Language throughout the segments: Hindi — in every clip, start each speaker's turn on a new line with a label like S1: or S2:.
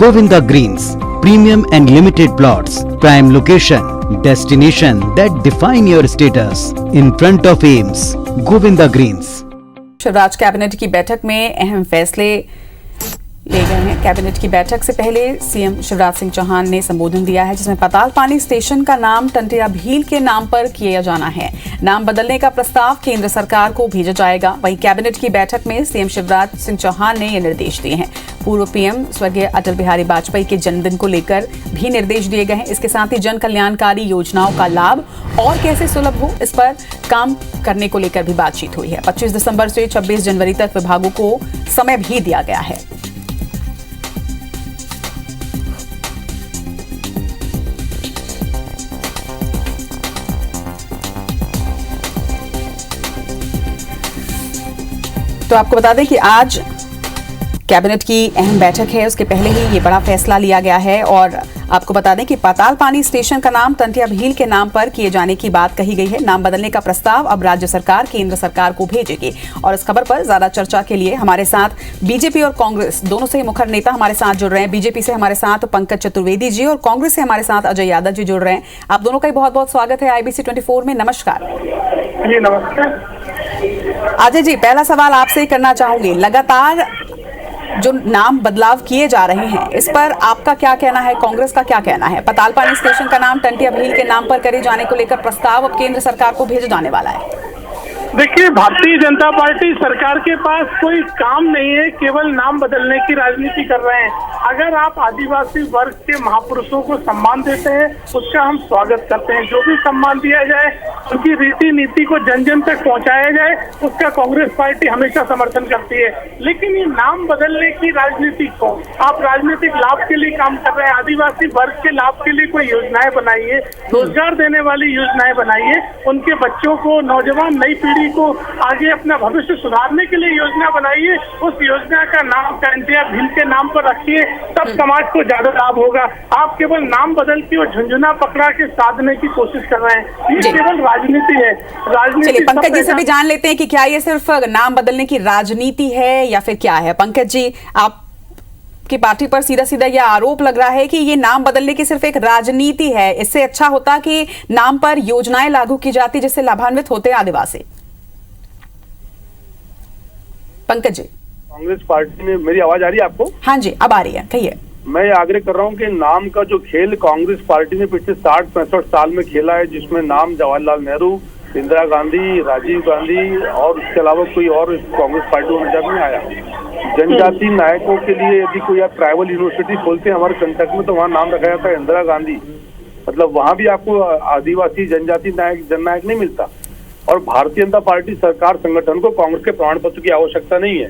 S1: Govinda Greens, premium and limited plots, prime location, destination that define your status. In front of Ames, Govinda Greens.
S2: Shivraj cabinet की बैठक में अहम फैसले ले गए हैं। कैबिनेट की बैठक से पहले सीएम शिवराज सिंह चौहान ने संबोधन दिया है, जिसमें पाताल पानी स्टेशन का नाम टंटिया भील के नाम पर किया जाना है। नाम बदलने का प्रस्ताव केंद्र सरकार को भेजा जाएगा। वहीं कैबिनेट की बैठक में सीएम शिवराज सिंह चौहान ने ये निर्देश दिए हैं। पूर्व पीएम स्वर्गीय अटल बिहारी वाजपेयी के जन्मदिन को लेकर भी निर्देश दिए गए हैं। इसके साथ ही जन कल्याणकारी योजनाओं का लाभ और कैसे सुलभ हो, इस पर काम करने को लेकर भी बातचीत हुई है। 25 दिसंबर से 26 जनवरी तक विभागों को समय भी दिया गया है। तो आपको बता दें कि आज कैबिनेट की अहम बैठक है, उसके पहले ही ये बड़ा फैसला लिया गया है। और आपको बता दें कि पाताल पानी स्टेशन का नाम टंटिया भील के नाम पर किए जाने की बात कही गई है। नाम बदलने का प्रस्ताव अब राज्य सरकार केंद्र सरकार को भेजेगी। और इस खबर पर ज्यादा चर्चा के लिए हमारे साथ बीजेपी और कांग्रेस दोनों से मुखर नेता हमारे साथ जुड़ रहे हैं। बीजेपी से हमारे साथ पंकज चतुर्वेदी जी और कांग्रेस से हमारे साथ अजय यादव जी जुड़ रहे हैं। आप दोनों का बहुत बहुत स्वागत है IBC 24 में। नमस्कार
S3: जी। नमस्कार
S2: अजय जी, पहला सवाल आपसे करना चाहूंगी। लगातार जो नाम बदलाव किए जा रहे हैं, इस पर आपका क्या कहना है, कांग्रेस का क्या कहना है? पाताल पानी स्टेशन का नाम टंटिया भील के नाम पर करे जाने को लेकर प्रस्ताव अब केंद्र सरकार को भेजा जाने वाला है।
S3: देखिए, भारतीय जनता पार्टी सरकार के पास कोई काम नहीं है, केवल नाम बदलने की राजनीति कर रहे हैं। अगर आप आदिवासी वर्ग के महापुरुषों को सम्मान देते हैं, उसका हम स्वागत करते हैं। जो भी सम्मान दिया जाए, उनकी रीति नीति को जन जन तक पहुंचाया जाए, उसका कांग्रेस पार्टी हमेशा समर्थन करती है। लेकिन ये नाम बदलने की राजनीति को आप राजनीतिक लाभ के लिए काम कर रहे हैं। आदिवासी वर्ग के लाभ के लिए कोई योजनाएं बनाइए, रोजगार देने वाली योजनाएं बनाइए, उनके बच्चों को, नौजवान नई पीढ़ी को आगे अपना भविष्य सुधारने के लिए योजना बनाइए। उस योजना का नाम टंटिया भील के नाम पर रखिए, तब समाज को ज्यादा लाभ होगा। आप केवल नाम बदल के और झुंझुना पकड़ा के साधने की कोशिश कर रहे हैं। ये केवल राजनीति है। राजनीति।
S2: पंकज जी से भी जान लेते हैं कि क्या ये सिर्फ नाम बदलने की राजनीति है या फिर क्या है। पंकज जी, आप की पार्टी पर सीधा सीधा यह आरोप लग रहा है कि ये नाम बदलने की सिर्फ एक राजनीति है। इससे अच्छा होता कि नाम पर योजनाएं लागू की जाती जिससे लाभान्वित होते आदिवासी। पंकज जी,
S4: कांग्रेस पार्टी ने, मेरी आवाज आ रही है आपको?
S2: हाँ जी, अब आ रही है, कहिए।
S4: मैं आग्रह कर रहा हूं कि नाम का जो खेल कांग्रेस पार्टी ने पिछले 60-65 साल में खेला है, जिसमें नाम जवाहरलाल नेहरू, इंदिरा गांधी, राजीव गांधी और उसके अलावा कोई और कांग्रेस पार्टी में नजर नहीं आया। जनजाति नायकों के लिए यदि कोई आप ट्राइबल यूनिवर्सिटी खोलते हैं हमारे कंटक में, तो वहाँ नाम रखा जाता है इंदिरा गांधी। मतलब वहाँ भी आपको आदिवासी जनजाति नायक जननायक नहीं मिलता। और भारतीय जनता पार्टी सरकार संगठन को कांग्रेस के प्रमाण पत्र की आवश्यकता नहीं है।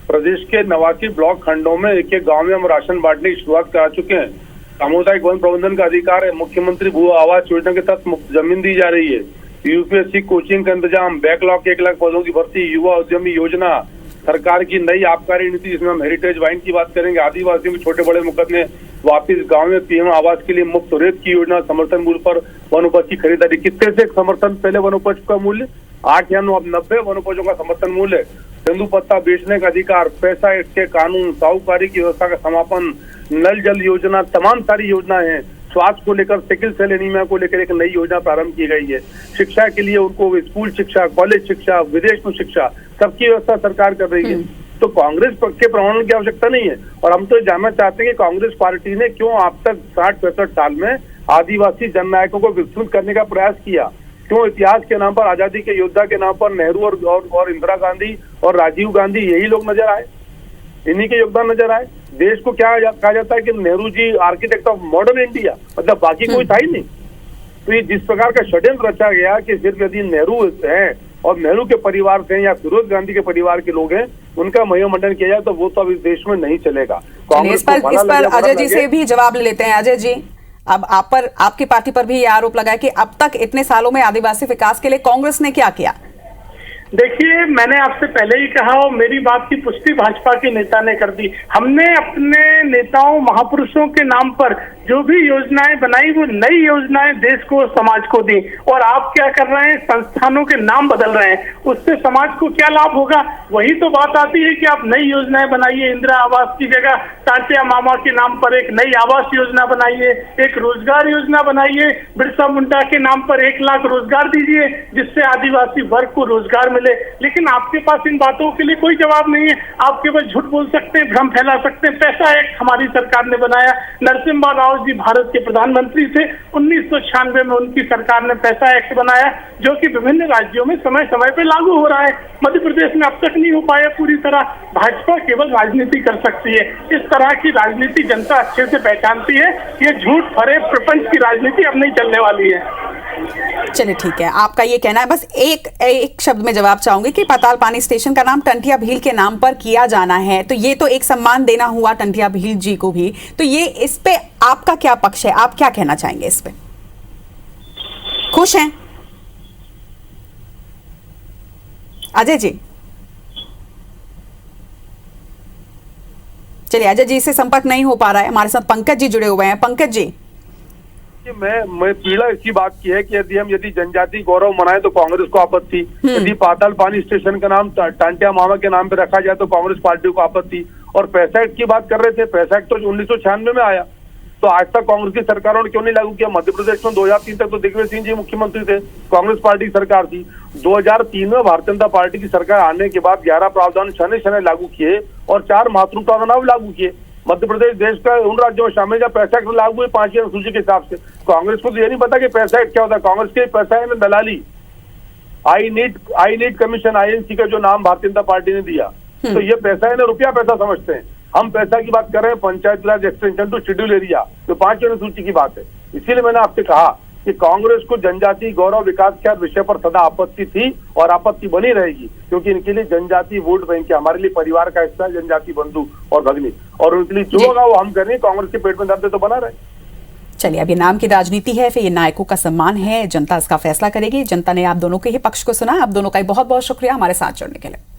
S4: प्रदेश के 89 ब्लॉक खंडों में एक एक गांव में हम राशन बांटने की शुरुआत करा चुके हैं। सामुदायिक वन प्रबंधन का अधिकार है। मुख्यमंत्री भू आवास योजना के तहत जमीन दी जा रही है। यूपीएससी कोचिंग का इंतजाम, बैकलॉग के 1 लाख पदों की भर्ती, युवा उद्यमी योजना, सरकार की नई आबकारी नीति जिसमें हम हेरिटेज वाइन की बात करेंगे, आदिवासियों के छोटे बड़े मुकदमे वापिस गांव में, पीएम आवास के लिए मुफ्त रेत की योजना, समर्थन मूल्य पर वन उपज की खरीदारी। कितने से समर्थन पहले वन उपज का मूल्य 8 या 9, अब 90 वन उपजों का समर्थन मूल्य। तेंदु पत्ता बेचने का अधिकार, पैसा एक्ट के कानून, साहूकारी की व्यवस्था का समापन, नल जल योजना, तमाम सारी योजनाएं हैं। स्वास्थ्य को लेकर, सिकल सेल एनीमिया को लेकर एक नई योजना प्रारंभ की गई है। शिक्षा के लिए उनको स्कूल शिक्षा, कॉलेज शिक्षा, विदेश में शिक्षा, सबकी व्यवस्था सरकार कर रही है। तो कांग्रेस के प्रमाणन की आवश्यकता नहीं है। और हम तो जानना चाहते हैं कि कांग्रेस पार्टी ने क्यों अब तक 60-65 साल में आदिवासी जननायकों को विस्मृत करने का प्रयास किया? क्यों इतिहास के नाम पर, आजादी के योद्धा के नाम पर नेहरू और इंदिरा गांधी और राजीव गांधी यही लोग नजर आए, इन्हीं के योगदान नजर आए? देश को क्या कहा जाता है कि Nehru ji architect of modern India, मतलब बाकी कोई था ही नहीं। तो ये जिस प्रकार का षड्यंत्र रचा गया कि सिर्फ यदि नेहरू हैं और नेहरू के परिवार से या फिरोज गांधी के परिवार के लोग हैं, उनका महिमंडन किया जाए, तो वो तो अभी देश में नहीं चलेगा।
S2: इस पर अजय जी से भी जवाब ले लेते हैं। अजय जी, अब आप पर, आपकी पार्टी पर भी ये आरोप लगा है कि अब तक इतने सालों में आदिवासी विकास के लिए कांग्रेस ने क्या किया?
S3: देखिए, मैंने आपसे पहले ही कहा और मेरी बात की पुष्टि भाजपा के नेता ने कर दी। हमने अपने नेताओं महापुरुषों के नाम पर जो भी योजनाएं बनाई वो नई योजनाएं देश को समाज को दी, और आप क्या कर रहे हैं, संस्थानों के नाम बदल रहे हैं। उससे समाज को क्या लाभ होगा? वही तो बात आती है कि आप नई योजनाएं बनाइए, इंदिरा आवास की जगह टांटिया मामा के नाम पर एक नई आवास योजना बनाइए, एक रोजगार योजना बनाइए, बिरसा मुंडा के नाम पर 1 लाख रोजगार दीजिए जिससे आदिवासी वर्ग को रोजगार मिले। लेकिन आपके पास इन बातों के लिए कोई जवाब नहीं है। आप केवल झूठ बोल सकते हैं, भ्रम फैला सकते हैं। पैसा एक्ट हमारी सरकार ने बनाया। नरसिम्हा राव जी भारत के प्रधानमंत्री थे। 1996 में उनकी सरकार ने पैसा एक्ट बनाया जो कि विभिन्न राज्यों में समय समय पे लागू हो रहा है। मध्य प्रदेश में अब तक नहीं हो पाया पूरी तरह। भाजपा केवल राजनीति कर सकती है। इस तरह की राजनीति जनता अच्छे से पहचानती है। ये झूठ भरे प्रपंच की राजनीति अब नहीं चलने वाली है।
S2: चलिए ठीक है, आपका ये कहना है। बस एक शब्द में जवाब चाहूंगी कि पाताल पानी स्टेशन का नाम टंटिया भील के नाम पर किया जाना है, तो ये तो एक सम्मान देना हुआ टंटिया भील जी को भी। तो ये इस पे आपका क्या पक्ष है, आप क्या कहना चाहेंगे इस पे? खुश हैं अजय जी? चलिए, अजय जी से संपर्क नहीं हो पा रहा है। हमारे साथ पंकज जी जुड़े हुए हैं। पंकज जी,
S4: मैं पीड़ा इसी बात की है कि यदि जनजाति गौरव मनाए तो कांग्रेस को आपत्ति, यदि पाताल पानी स्टेशन का नाम टांटिया मामा के नाम पे रखा जाए तो कांग्रेस पार्टी को आपत्ति। और पैसा एक्ट की बात कर रहे थे, पैसा एक्ट तो 1996 में आया, तो आज तक कांग्रेस की सरकारों ने क्यों नहीं लागू किया? मध्य प्रदेश में 2003 तक तो दिग्विजय सिंह जी मुख्यमंत्री थे, कांग्रेस पार्टी की सरकार थी। 2003 में भारतीय जनता पार्टी की सरकार आने के बाद 11 प्रावधान छने लागू किए और 4 महत्वपूर्ण प्रावधान लागू किए। मध्य प्रदेश देश का उन राज्यों में शामिल जहाँ पैसा एक्ट लागू है 5वीं अनुसूची के हिसाब से। कांग्रेस को तो ये नहीं पता कि पैसा एक्ट क्या होता है। कांग्रेस के पैसा है दलाली। आई नीड कमीशन, INC का जो नाम भारतीय जनता पार्टी ने दिया, तो ये पैसा है ना रुपया पैसा समझते हैं। हम पैसा की बात कर रहे हैं पंचायत राज एक्सटेंशन टू शेड्यूल एरिया, जो 5वीं अनुसूची की बात है। इसीलिए मैंने आपसे कहा कि कांग्रेस को जनजाति गौरव विकास के विषय पर सदा आपत्ति थी और आपत्ति बनी रहेगी, क्योंकि इनके लिए जनजाति वोट बैंक है। हमारे लिए परिवार का हिस्सा है जनजाति बंधु और भगिनी, और उनके लिए जो होगा वो हम करें। कांग्रेस के पेट में दर्द तो बना रहे।
S2: चलिए, अभी नाम की राजनीति है, फिर ये नायकों का सम्मान है, जनता इसका फैसला करेगी। जनता ने आप दोनों के ही पक्ष को सुना। आप दोनों का बहुत बहुत शुक्रिया हमारे साथ जुड़ने के लिए।